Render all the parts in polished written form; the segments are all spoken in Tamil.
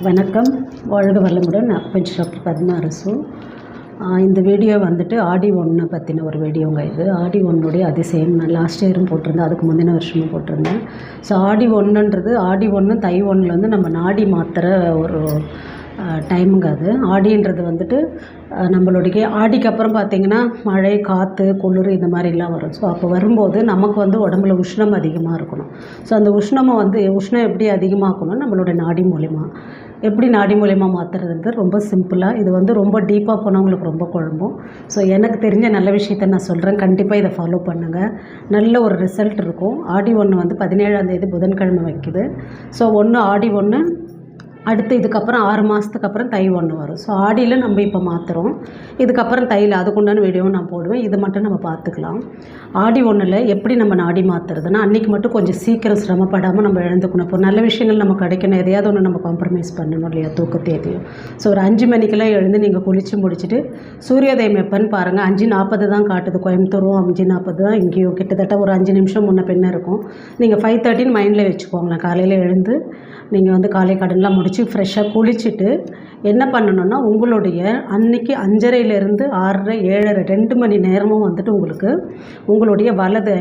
வணக்கம். வாழ்க வளமுடன். அக்குபஞ்சர் டாக்டர் பத்மா அரசு. இந்த வீடியோ வந்துட்டு ஆடி 1 பற்றின ஒரு வீடியோங்க. இது ஆடி 1 அதிசயம். நான் லாஸ்ட் இயரும் போட்டிருந்தேன், அதுக்கு முந்தின வருஷமும் போட்டிருந்தேன். ஸோ ஆடி 1ன்றது ஆடி 1 தை 1 வந்து நம்ம நாடி மாத்திர ஒரு டைமுங்க. அது ஆடின்றது வந்துட்டு நம்மளுடைய ஆடிக்கு அப்புறம் பார்த்திங்கன்னா மழை, காற்று, குளிர் இந்த மாதிரிலாம் வரும். ஸோ அப்போ வரும்போது நமக்கு வந்து உடம்புல உஷ்ணம் அதிகமாக இருக்கணும். ஸோ அந்த உஷ்ணம் எப்படி அதிகமாக்கணும், நம்மளோட நாடி மூலிமா எப்படி நாடி மூலிமா மாற்றுறதுன்றது ரொம்ப சிம்பிளாக. இது வந்து ரொம்ப டீப்பாக போனவங்களுக்கு ரொம்ப குழம்பும். ஸோ எனக்கு தெரிஞ்ச நல்ல விஷயத்த நான் சொல்கிறேன். கண்டிப்பாக இதை ஃபாலோ பண்ணுங்கள், நல்ல ஒரு ரிசல்ட் இருக்கும். ஆடி 1 வந்து 17ஆம் தேதி புதன்கிழமை வைக்குது. ஸோ ஆடி 1 அடுத்து இதுக்கப்புறம் 6 மாதத்துக்கு அப்புறம் தை 1 வரும். ஸோ ஆடியில் நம்ம இப்போ மாற்றுறோம், இதுக்கப்புறம் தையில் அதுக்குண்டான வீடியோவும் நான் போடுவேன். இது மட்டும் நம்ம பார்த்துக்கலாம். ஆடி 1 எப்படி நம்ம நாடி மாற்றுறதுன்னா, அன்றைக்கி மட்டும் கொஞ்சம் சீக்கிரம் சிரமப்படாமல் நம்ம எழுந்துக்கணும். இப்போ நல்ல விஷயங்கள் நம்ம கிடைக்கணும், எதையாவது ஒன்று நம்ம காம்ப்ரமைஸ் பண்ணணும் இல்லையா, தூக்கத்தையும். ஸோ ஒரு 5 மணிக்கெல்லாம் எழுந்து நீங்கள் குளித்து முடிச்சுட்டு சூரியோதயம் எப்போன்னு பாருங்கள். 5:40 தான் காட்டுது, கோயம்புத்தூரும் 5:40 தான் இங்கேயும். கிட்டத்தட்ட ஒரு 5 நிமிஷம் முன்ன பின்ன இருக்கும். நீங்கள் 5:30 மைண்டில் வச்சுக்கோங்களேன். காலையில் எழுந்து நீங்கள் வந்து காலை கடன்லாம் முடிச்சு ஃப்ரெஷ்ஷாக குளிச்சுட்டு என்ன பண்ணணுன்னா, உங்களுடைய அன்றைக்கி 5:30லேருந்து 6:30 7:30 2 மணி நேரமும் வந்துட்டு உங்களுடைய வலது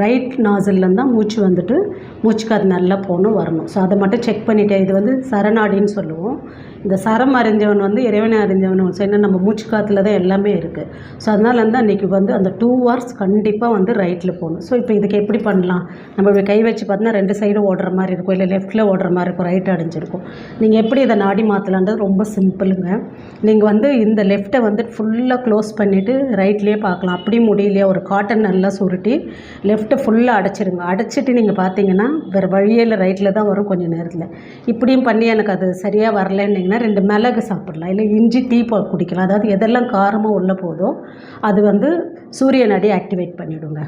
ரைட் நாசில்லேருந்து தான் மூச்சுக்கு அது நல்லா போகணும் வரணும். ஸோ அதை மட்டும் செக் பண்ணிவிட்டு, இது வந்து சரணாடின்னு சொல்லுவோம். இந்த சரம் அறிஞ்சவன் வந்து இறைவனை அறிஞ்சவன். ஸோ என்ன நம்ம மூச்சு காற்றுல தான் எல்லாமே இருக்குது. ஸோ அதனால் வந்து அன்றைக்கி வந்து அந்த 2 hours கண்டிப்பாக வந்து ரைட்டில் போகணும். ஸோ இப்போ இதுக்கு எப்படி பண்ணலாம், நம்ம கை வச்சு பார்த்தோன்னா 2 சைடும் ஓடுற மாதிரி இருக்கும், இல்லை லெஃப்ட்டில் ஓடுற மாதிரி இருக்கும், ரைட் அடைஞ்சிருக்கும். நீங்கள் எப்படி இதை நாடி மாற்றலான்றது ரொம்ப சிம்பிளுங்க. நீங்கள் வந்து இந்த லெஃப்ட்டை வந்து ஃபுல்லாக க்ளோஸ் பண்ணிவிட்டு ரைட்லேயே பார்க்கலாம். அப்படி முடியலையா, ஒரு காட்டன் நல்லா சுருட்டி லெஃப்ட்டை ஃபுல்லாக அடைச்சிருங்க. அடைச்சிட்டு நீங்கள் பார்த்தீங்கன்னா வேறு வழியில் ரைட்டில் தான் வரும் கொஞ்சம் நேரத்தில். இப்படியும் பண்ணி எனக்கு அது சரியாக வரலன்னிங்கன்னா 2 மிளகு சாப்பிடலாம், இல்லை இஞ்சி டீ குடிக்கலாம். அதாவது எதெல்லாம் காரமாக உள்ள போதோ அது வந்து சூரிய நாடி ஆக்டிவேட் பண்ணிவிடுங்க.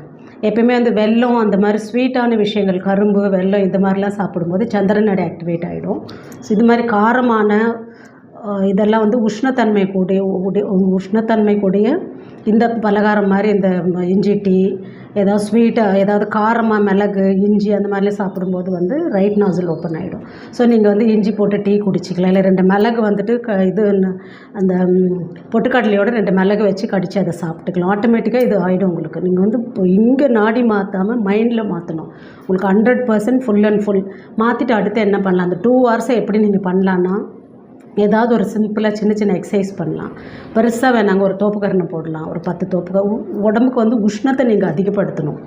எப்பயுமே வந்து வெல்லம் அந்த மாதிரி ஸ்வீட்டான விஷயங்கள், கரும்பு, வெல்லம் இந்த மாதிரிலாம் சாப்பிடும்போது சந்திரன் நாடி ஆக்டிவேட் ஆகிடும். ஸோ இது மாதிரி காரமான இதெல்லாம் வந்து உஷ்ணத்தன்மை கூடிய இந்த பலகாரம் மாதிரி இந்த இஞ்சி டீ, ஏதாவது ஸ்வீட்டாக ஏதாவது காரமாக மிளகு, இஞ்சி அந்த மாதிரிலாம் சாப்பிடும்போது வந்து ரைட் நாசில் ஓப்பன் ஆகிடும். ஸோ நீங்கள் வந்து இஞ்சி போட்டு டீ குடிச்சிக்கலாம், இல்லை 2 மிளகு வந்துட்டு அந்த பொட்டுக்கடலையோட 2 மிளகு வச்சு கடித்து அதை சாப்பிட்டுக்கலாம். ஆட்டோமேட்டிக்காக இது ஆகிடும் உங்களுக்கு. நீங்கள் வந்து இப்போ இங்கே நாடி மாற்றாமல் மைண்டில் மாற்றணும். உங்களுக்கு 100% ஃபுல் அண்ட் ஃபுல் மாற்றிட்டு அடுத்து என்ன பண்ணலாம், அந்த 2 hours எப்படி நீங்கள் பண்ணலான்னா, ஏதாவது ஒரு சிம்பிளாக சின்ன எக்ஸசைஸ் பண்ணலாம். பெருசாக வேணாங்க, ஒரு தோப்புக்கரணை போடலாம், ஒரு 10 தோப்புக்க. உடம்புக்கு வந்து உஷ்ணத்தை நீங்கள் அதிகப்படுத்தணும்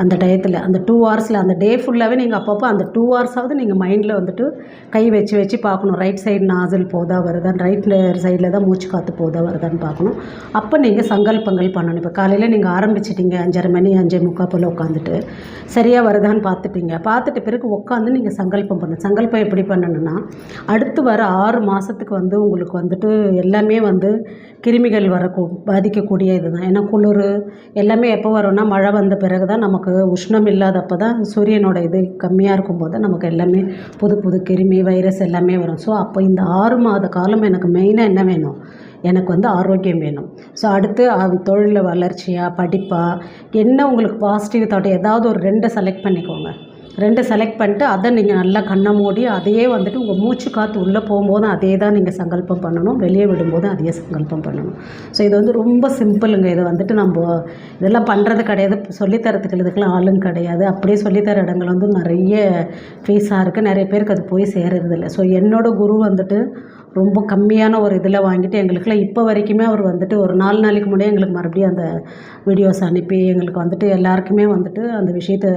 அந்த டயத்தில். அந்த 2 hours அந்த டே ஃபுல்லாகவே நீங்கள் அப்பப்போ அந்த 2 hours நீங்கள் மைண்டில் வந்துட்டு கை வச்சு பார்க்கணும். ரைட் சைடு நாசில் போதா வருதான்னு, ரைட் சைடில் தான் மூச்சு காற்று போதா வருதான்னு பார்க்கணும். அப்போ நீங்கள் சங்கல்பங்கள் பண்ணணும். இப்போ காலையில் நீங்கள் ஆரம்பிச்சிட்டிங்க 5:30 மணி 5:45 போல் உட்காந்துட்டு சரியாக வருதான்னு பார்த்துட்டு பிறகு உட்காந்து நீங்கள் சங்கல்பம் பண்ணணும். சங்கல்பம் எப்படி பண்ணணுன்னா, அடுத்து வர 6 மாதத்துக்கு வந்து உங்களுக்கு வந்துட்டு எல்லாமே வந்து கிருமிகள் பாதிக்கக்கூடிய இது தான். ஏன்னா குளிர் எல்லாமே எப்போ வரும்னா, மழை வந்த பிறகு தான் நமக்கு உஷ்ணம் இல்லாதப்போ தான், சூரியனோட இது கம்மியாக இருக்கும்போது நமக்கு எல்லாமே புது கிருமி, வைரஸ் எல்லாமே வரும். ஸோ அப்போ இந்த 6 மாத காலம் எனக்கு மெயினாக என்ன வேணும், எனக்கு வந்து ஆரோக்கியம் வேணும். ஸோ அடுத்து தொழிலில் வளர்ச்சியாக, படிப்பாக, என்ன உங்களுக்கு பாசிட்டிவ் தாட் ஏதாவது ஒரு 2 செலக்ட் பண்ணிக்கோங்க. 2 செலக்ட் பண்ணிட்டு அதை நீங்கள் நல்லா கண்ணை மூடி அதையே வந்துட்டு உங்கள் மூச்சு காற்று உள்ளே போகும்போதும் அதே தான் நீங்கள் சங்கல்பம் பண்ணணும், வெளியே விடும்போதும் அதையே சங்கல்பம் பண்ணணும். ஸோ இது வந்து ரொம்ப சிம்பிளுங்க. இதை வந்துட்டு நம்ம இதெல்லாம் பண்ணுறது கிடையாது, சொல்லித்தரத்துக்கு இதுக்கெல்லாம் ஆளுங்க கிடையாது. அப்படியே சொல்லித்தர இடங்கள் வந்து நிறைய ஃபீஸாக இருக்குது, நிறைய பேருக்கு அது போய் சேரறதில்லை. ஸோ என்னோடய குரு வந்துட்டு ரொம்ப கம்மியான ஒரு இதில் வாங்கிட்டு எங்களுக்குலாம் இப்போ வரைக்குமே அவர் வந்துட்டு ஒரு 4 நாளைக்கு முன்னாடியே எங்களுக்கு மறுபடியும் அந்த வீடியோஸ் அனுப்பி எங்களுக்கு வந்துட்டு எல்லாருக்குமே வந்துட்டு அந்த விஷயத்தை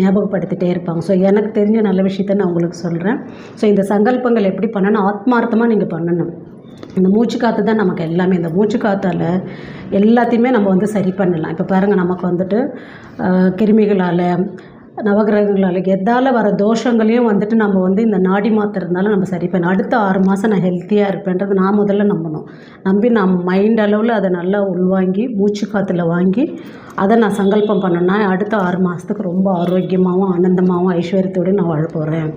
ஞாபகப்படுத்திகிட்டே இருப்பாங்க. ஸோ எனக்கு தெரிஞ்ச நல்ல விஷயத்த நான் உங்களுக்கு சொல்கிறேன். ஸோ இந்த சங்கல்பங்கள் எப்படி பண்ணணும், ஆத்மார்த்தமாக நீங்கள் பண்ணணும். இந்த மூச்சு காற்று தான் நமக்கு எல்லாமே. இந்த மூச்சு காற்றால் எல்லாத்தையுமே நம்ம வந்து சரி பண்ணலாம். இப்போ பாருங்கள், நமக்கு வந்துட்டு கிருமிகளால், நவகிரகங்களால், எதால் வர தோஷங்களையும் வந்துட்டு நம்ம வந்து இந்த நாடி மாத்திரனால நம்ம சரி பண்ண. அடுத்த 6 மாதம் நான் ஹெல்த்தியாக இருப்பேன்றது நான் முதல்ல நம்பி நான் மைண்ட் அளவில் அதை நல்லா உள்வாங்கி மூச்சு காற்றுல வாங்கி அதை நான் சங்கல்பம் பண்ணேன்னா அடுத்த 6 மாதத்துக்கு ரொம்ப ஆரோக்கியமாகவும் ஆனந்தமாகவும் ஐஸ்வர்யத்தோடு நான் வாழ போகிறேன்.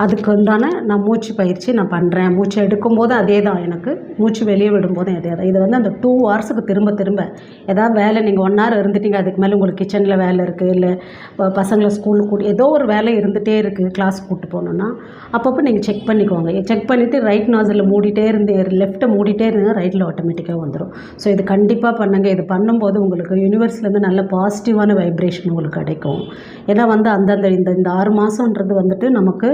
அதுக்கு உண்டான நான் மூச்சு பயிற்சி நான் பண்ணுறேன். மூச்சு எடுக்கும்போது அதே தான், எனக்கு மூச்சு வெளியே விடும்போதும் அதே தான். இது வந்து அந்த 2 ஹவர்ஸுக்கு திரும்ப திரும்ப ஏதாவது வேலை நீங்கள் 1 ஹவர் இருந்துட்டீங்க, அதுக்கு மேலே உங்களுக்கு கிச்சனில் வேலை இருக்குது, இல்லை பசங்களை ஸ்கூலுக்கு ஏதோ ஒரு வேலை இருந்துகிட்டே இருக்குது, கிளாஸ் கூப்பிட்டு போகணுன்னா அப்பப்போ நீங்கள் செக் பண்ணிக்கோங்க. செக் பண்ணிவிட்டு ரைட் நாசில் மூடிட்டே இருந்து லெஃப்ட்டை மூடிட்டே இருந்தீங்கன்னா ரைட்டில் ஆட்டோமேட்டிக்காக வந்துடும். ஸோ இது கண்டிப்பாக பண்ணுங்கள். இது பண்ணும்போது உங்களுக்கு யூனிவர்ஸ்லேருந்து நல்ல பாசிட்டிவான வைப்ரேஷன் உங்களுக்கு கிடைக்கும். ஏன்னா வந்து அந்தந்த இந்த 6 மாதன்றது வந்துட்டு நமக்கு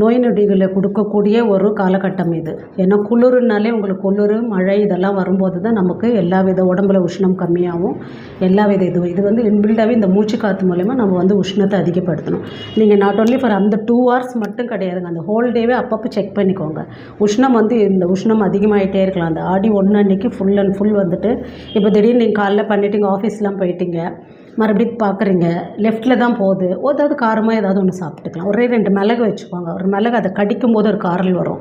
நோய் நொடிகளை கொடுக்கக்கூடிய ஒரு காலகட்டம் இது. ஏன்னா குளிர்னாலே உங்களுக்கு குளிர், மழை இதெல்லாம் வரும்போது தான் நமக்கு எல்லா வித உடம்புல உஷ்ணம் கம்மியாகும். எல்லா வித இது வந்து இன்பில்டாகவே இந்த மூச்சு காற்று மூலயமா நம்ம வந்து உஷ்ணத்தை அதிகப்படுத்தணும். நீங்கள் நாட் ஒன்லி ஃபார் அந்த 2 ஹவர்ஸ் மட்டும் கிடையாதுங்க, அந்த ஹோல் டேவே அப்பப்போ செக் பண்ணிக்கோங்க. உஷ்ணம் வந்து இந்த உஷ்ணம் அதிகமாகிட்டே இருக்கலாம். அந்த ஆடி 1 அன்னைக்கு ஃபுல் அண்ட் ஃபுல் வந்துட்டு இப்போ திடீர்னு நீங்கள் காலைல பண்ணிட்டீங்க, ஆஃபீஸ்லாம் போயிட்டீங்க, மறுபடியும் பார்க்குறீங்க லெஃப்ட்டில் தான் போகுது, ஏதாவது காரமாக ஏதாவது ஒன்று சாப்பிட்டுக்கலாம். ஒரே 2 மிளகு வச்சுக்கோங்க. ஒரு மிளகு அதை கடிக்கும் போது ஒரு காரல் வரும்,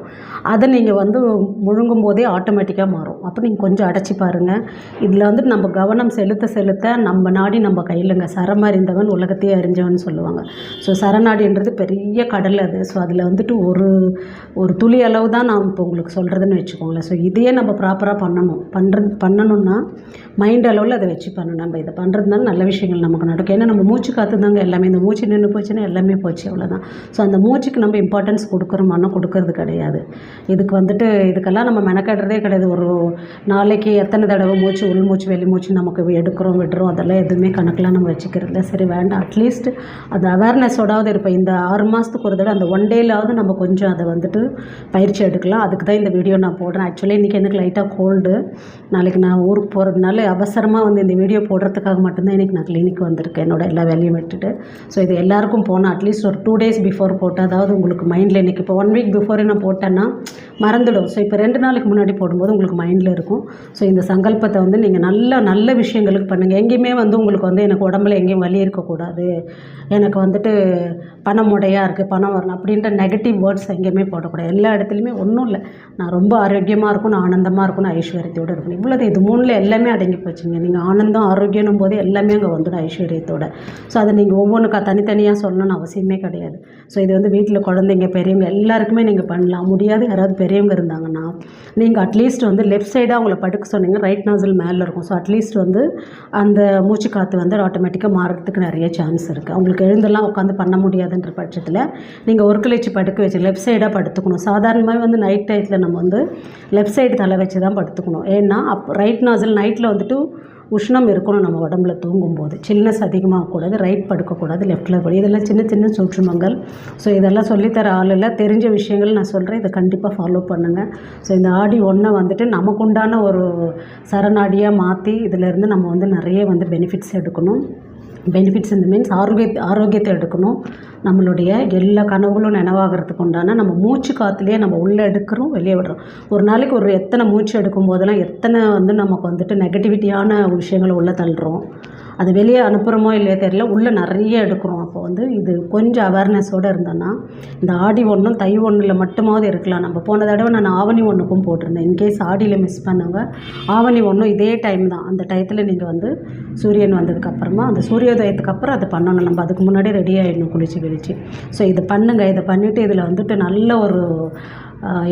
அதை நீங்கள் வந்து முழுங்கும் போதே ஆட்டோமேட்டிக்காக மாறும். அப்போ நீங்கள் கொஞ்சம் அடைச்சி பாருங்கள். இதில் வந்து நம்ம கவனம் செலுத்த செலுத்த நம்ம நாடி நம்ம கையிலங்க. சரமறிந்தவன் உலகத்தையே அறிஞ்சவன் சொல்லுவாங்க. ஸோ சரநாடின்றது பெரிய கடல் அது. ஸோ அதில் வந்துட்டு ஒரு துளி அளவு தான் நான் இப்போ உங்களுக்கு சொல்கிறதுன்னு வச்சுக்கோங்களேன். ஸோ இதையே நம்ம ப்ராப்பராக பண்ணணும்னா மைண்ட் அளவில் அதை வச்சு பண்ணணும். நம்ம இதை பண்ணுறதுனால நல்ல விஷயங்கள் நமக்கு நடக்கும். ஏன்னா நம்ம மூச்சு காற்று தாங்க எல்லாமே. இந்த மூச்சு நின்று போச்சுன்னா எல்லாமே போச்சு, அவ்வளோதான். ஸோ அந்த மூச்சுக்கு நம்ம இம்பார்ட்டன்ஸ் கொடுக்குறோமானா கொடுக்கறது கிடையாது. இதுக்கு வந்துட்டு இதுக்கெல்லாம் நம்ம மெனக்கடுறதே கிடையாது. ஒரு நாளைக்கு எத்தனை தடவை மூச்சு, உள் மூச்சு வெளி மூச்சு நமக்கு எடுக்கிறோம் விடுறோம், அதெல்லாம் எதுவுமே கணக்கெலாம் நம்ம வச்சுக்கிறதில்ல. சரி வேண்டாம், அட்லீஸ்ட் அந்த அவேர்னஸோடாவது இருப்போம். இந்த 6 மாதத்துக்கு ஒரு தடவை அந்த 1 டேலாவது நம்ம கொஞ்சம் அதை வந்துட்டு பயிற்சி எடுக்கலாம். அதுக்கு தான் இந்த வீடியோ நான் போடுறேன். ஆக்சுவலி இன்றைக்கி எனக்கு லைட்டாக கோல்டு, நாளைக்கு நான் ஊருக்கு போகிறதுனால அவசரமாக வந்து இந்த வீடியோ போடுறதுக்காக மட்டும்தான் இன்றைக்கி நான் கிளினிக் வந்திருக்கேன், என்னோடய எல்லா வேலையும் விட்டுட்டு. ஸோ இது எல்லாருக்கும் போனால் அட்லீஸ்ட் ஒரு 2 days பிஃபோர் போட்டால், அதாவது உங்களுக்கு மைண்டில் இன்றைக்கி இப்போ 1 week பிஃபோரே நான் போட்டேன்னா மறந்துடும். ஸோ இப்போ 2 நாளைக்கு முன்னாடி போடும்போது உங்களுக்கு மைண்டில் இருக்கும். ஸோ இந்த சங்கல்பத்தை வந்து நீங்கள் நல்ல விஷயங்களுக்கு பண்ணுங்கள். எங்கேயுமே வந்து உங்களுக்கு வந்து எனக்கு உடம்புல எங்கேயும் வலி இருக்கக்கூடாது, எனக்கு வந்துட்டு பணம் முடையாக இருக்குது, பணம் வரணும் அப்படின்ற நெகட்டிவ் வேர்ட்ஸ் எங்கேயுமே போடக்கூடாது. எல்லா இடத்துலையுமே ஒன்றும் இல்லை, நான் ரொம்ப ஆரோக்கியமாக இருக்கணும், ஆனந்தமாக இருக்கணும், ஐஸ்வர்யத்தோடு இருக்கணும், இவ்வளோது. இது 3ல் எல்லாமே அடங்கி போச்சுங்க. நீங்கள் ஆனந்தம் ஆரோக்கியனும் போது எல்லாமே அங்கே வந்துடும் ஐஸ்வர்யத்தோட. ஸோ அதை நீங்கள் ஒவ்வொன்றுக்கா தனித்தனியாக சொல்லணும்னு அவசியமே கிடையாது. ஸோ இது வந்து வீட்டில் குழந்தைங்க பெரியவங்க எல்லாருக்குமே நீங்கள் பண்ணலாம். முடியாது யாராவது பெரியவங்க இருந்தாங்கன்னா நீங்கள் அட்லீஸ்ட் வந்து லெஃப்ட் சைடாக அவங்கள படுக்க சொன்னீங்க, ரைட் நாசில் மேலே இருக்கும். ஸோ அட்லீஸ்ட் வந்து அந்த மூச்சு காற்று வந்து ஆட்டோமேட்டிக்காக மாறுறதுக்கு நிறைய சான்ஸ் இருக்குது. அவங்களுக்கு எழுந்தெல்லாம் உட்காந்து பண்ண முடியாதுன்ற பட்சத்தில் நீங்கள் ஒரு கிழிச்சு படுக்க வச்சு லெஃப்ட் சைடாக படுத்துக்கணும். சாதாரணமாக வந்து நைட் டயத்தில் நம்ம வந்து லெஃப்ட் சைடு தலை வச்சு தான் படுத்துக்கணும். ஏன்னா ரைட் நாசில் நைட்டில் வந்துட்டு உஷ்ணம் இருக்கணும் நம்ம உடம்புல தூங்கும்போது, சில்னஸ் அதிகமாகக்கூடாது, ரைட் படுக்கக்கூடாது, லெஃப்ட்டில் இருக்கக்கூடாது. இதெல்லாம் சின்ன சின்ன சூட்சுமங்கள். ஸோ இதெல்லாம் சொல்லித்தர ஆள் இல்லை, தெரிஞ்ச விஷயங்கள் நான் சொல்கிறேன். இதை கண்டிப்பாக ஃபாலோ பண்ணுங்கள். ஸோ இந்த ஆடி 1 வந்துட்டு நமக்குண்டான ஒரு சரணாடியாக மாற்றி இதிலேருந்து நம்ம வந்து நிறைய வந்து பெனிஃபிட்ஸ் எடுக்கணும். பெனிஃபிட்ஸ் இந்த மீன்ஸ் ஆரோக்கியத்தை எடுக்கணும். நம்மளுடைய எல்லா கனவுகளும் நினைவாகிறதுக்கு உண்டான நம்ம மூச்சு காற்றுலேயே நம்ம உள்ளே எடுக்கிறோம், வெளியே விடுறோம். ஒரு நாளைக்கு ஒரு எத்தனை மூச்சு எடுக்கும் போதெல்லாம் எத்தனை வந்து நமக்கு வந்துட்டு நெகட்டிவிட்டியான விஷயங்களை உள்ளே தள்ளுறோம், அது வெளியே அனுப்புகிறோமோ இல்லையோ தெரியல, உள்ளே நிறைய எடுக்கிறோம். அப்போ வந்து இது கொஞ்சம் அவேர்னஸோடு இருந்தோன்னா இந்த ஆடி 1 தை 1 மட்டுமாவது இருக்கலாம். நம்ம போன தடவை நான் ஆவணி 1க்கும் போட்டிருந்தேன். இன்கேஸ் ஆடியில் மிஸ் பண்ணவங்க ஆவணி 1 இதே டைம் தான். அந்த டயத்தில் நீங்கள் வந்து சூரியன் வந்ததுக்கப்புறமா அந்த சூரியோதயத்துக்கு அப்புறம் அதை பண்ணணும். நம்ம அதுக்கு முன்னாடி ரெடி ஆகிடணும் குளிச்சு கிழிச்சு. ஸோ இதை பண்ணுங்கள். இதை பண்ணிவிட்டு இதில் வந்துட்டு நல்ல ஒரு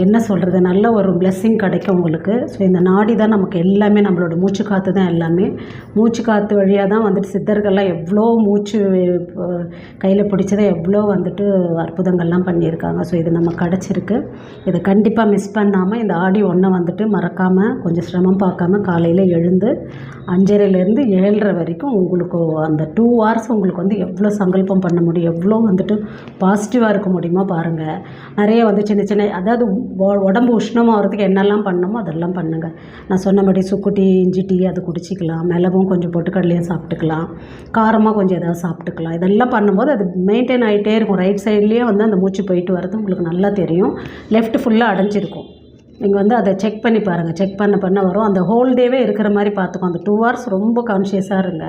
என்ன சொல்கிறது, நல்ல ஒரு பிளெஸ்ஸிங் கிடைக்கும் உங்களுக்கு. ஸோ இந்த நாடி தான் நமக்கு எல்லாமே, நம்மளோட மூச்சு காற்று தான் எல்லாமே. மூச்சு காற்று வழியாக தான் வந்துட்டு சித்தர்கள்லாம் எவ்வளோ மூச்சு கையில் பிடிச்சதை எவ்வளோ வந்துட்டு அற்புதங்கள்லாம் பண்ணியிருக்காங்க. ஸோ இது நமக்கு கிடச்சிருக்கு. இதை கண்டிப்பாக மிஸ் பண்ணாமல் இந்த ஆடி 1 வந்துட்டு மறக்காமல், கொஞ்சம் சிரமம் பார்க்காம காலையில் எழுந்து 5:30லேருந்து 7:30 வரைக்கும் உங்களுக்கு அந்த 2 hours உங்களுக்கு வந்து எவ்வளோ சங்கல்பம் பண்ண முடியும், எவ்வளோ வந்துட்டு பாசிட்டிவாக இருக்க முடியுமோ பாருங்கள். நிறைய வந்து சின்ன சின்ன, அதாவது உடம்பு உஷ்ணமாகிறதுக்கு என்னெல்லாம் பண்ணணுமோ அதெல்லாம் பண்ணுங்கள். நான் சொன்னபடி சுக்கு டீ, இஞ்சி டீ அது குடிச்சிக்கலாம், மிளகும் கொஞ்சம் பொட்டுக்கடலையும் சாப்பிட்டுக்கலாம், காரமாக கொஞ்சம் ஏதாவது சாப்பிட்டுக்கலாம். இதெல்லாம் பண்ணும்போது அது மெயின்டைன் ஆகிட்டே இருக்கும். ரைட் சைட்லேயே வந்து அந்த மூச்சு போயிட்டு வரது உங்களுக்கு நல்லா தெரியும். லெஃப்ட் ஃபுல்லாக அடைஞ்சிருக்கும். நீங்கள் வந்து அதை செக் பண்ணி பாருங்கள். செக் பண்ண வரும். அந்த ஹோல் டேவே இருக்கிற மாதிரி பார்த்துக்கோ. அந்த 2 hours ரொம்ப கான்ஷியஸாக இருங்க.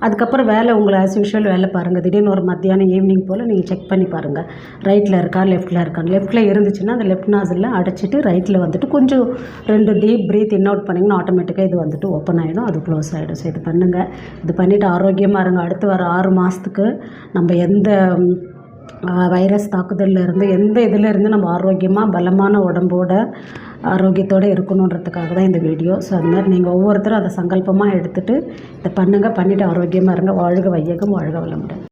அதுக்கப்புறம் வேலை உங்களை ஆஸ் யூஷுவல் வேலை பாருங்கள். திடீர்னு ஒரு மத்தியானம் ஈவினிங் போல் நீங்கள் செக் பண்ணி பாருங்கள், ரைட்டில் இருக்கா லெஃப்ட்டில் இருக்கான்னு. லெஃப்ட்டில் இருந்துச்சுன்னா அந்த லெஃப்ட் நாசிலில் அடைச்சிட்டு ரைட்டில் வந்துட்டு கொஞ்சம் 2 டீப் ப்ரீத் இன் அவுட் பண்ணிங்கன்னா ஆட்டோமேட்டிக்காக இது வந்துட்டு ஓப்பன் ஆகிடும், அது க்ளோஸ் ஆகிடும். ஸோ இது பண்ணுங்கள். இது பண்ணிவிட்டு ஆரோக்கியமாக இருங்க. அடுத்து வர 6 மாதத்துக்கு நம்ம எந்த வைரஸ் தாக்குதலில் இருந்து எந்த இதில் இருந்து நம்ம ஆரோக்கியமாக பலமான உடம்போட ஆரோக்கியத்தோடு இருக்கணுன்றதுக்காக தான் இந்த வீடியோ. ஸோ அது மாதிரி நீங்கள் ஒவ்வொருத்தரும் அதை சங்கல்பமாக எடுத்துகிட்டு இதை பண்ணுங்கள். பண்ணிவிட்டு ஆரோக்கியமாக இருங்க. வாழ்க வையகம், வாழ்க வளமுடன்.